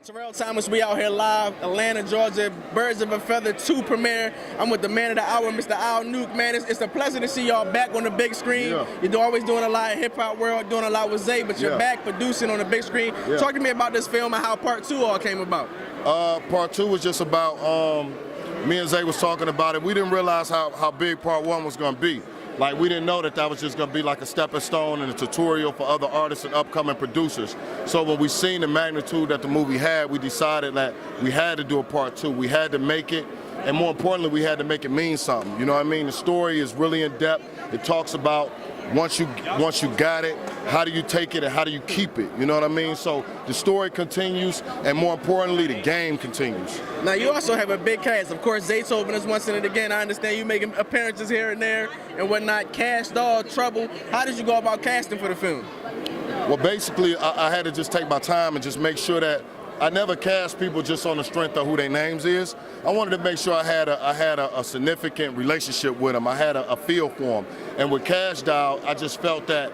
Terrell Thomas, we out here live, Atlanta, Georgia, Birds of a Feather 2 premiere. I'm with the man of the hour, Mr. Nuke. Man, it's a pleasure to see y'all back on the big screen. Yeah. You're always doing a lot in hip-hop world, doing a lot with Zay, but you're back producing on the big screen. Yeah. Talk to me about this film and how part 2 all came about. Part 2 was just about, me and Zay was talking about it. We didn't realize how big part 1 was gonna be. Like, we didn't know that was just gonna be like a stepping stone and a tutorial for other artists and upcoming producers. So when we seen the magnitude that the movie had, we decided that we had to do a part 2. We had to make it, and more importantly, we had to make it mean something. You know what I mean? The story is really in depth. It talks about once you got it, how do you take it and how do you keep it? You know what I mean? So the story continues, and more importantly, the game continues. Now, you also have a big cast. Of course, Zaytoven is once in it again. I understand you making appearances here and there and whatnot. Cash Doll, Trouble. How did you go about casting for the film? Well, basically, I had to just take my time and just make sure that I never cast people just on the strength of who their names is. I wanted to make sure I had a significant relationship with them. I had a feel for them. And with Cash Doll, I just felt that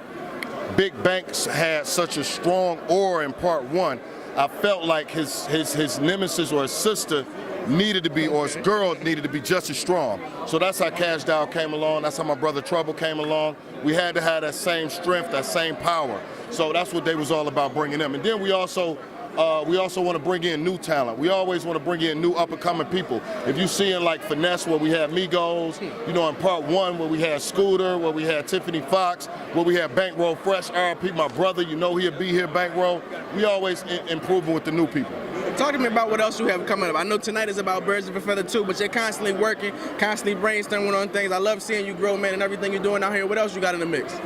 Big Banks had such a strong aura in part 1. I felt like his nemesis or his sister needed to be, or his girl needed to be just as strong. So that's how Cash Doll came along. That's how my brother Trouble came along. We had to have that same strength, that same power. So that's what they was all about, bringing them. And then we also want to bring in new talent. We always want to bring in new up-and-coming people. If you see in like Finesse, where we had Migos, you know, in part 1, where we had Scooter, where we had Tiffany Fox, where we had Bankroll Fresh, R.I.P. my brother, you know he'll be here, Bankroll. We always improving with the new people. Talk to me about what else you have coming up. I know tonight is about Birds of a Feather 2, but you're constantly working, constantly brainstorming on things. I love seeing you grow, man, and everything you're doing out here. What else you got in the mix?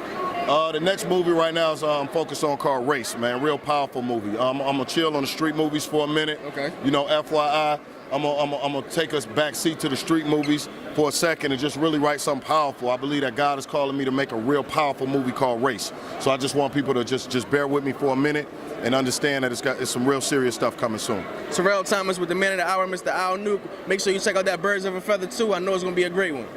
The next movie right now is focused on called Race, man. Real powerful movie. I'm gonna chill on the street movies for a minute. Okay. You know, FYI, I'm gonna take us back seat to the street movies for a second and just really write something powerful. I believe that God is calling me to make a real powerful movie called Race. So I just want people to just bear with me for a minute and understand that it's some real serious stuff coming soon. Terrell Thomas with the man of the hour, Mr. Nuke. Make sure you check out that Birds of a Feather 2. I know it's gonna be a great one.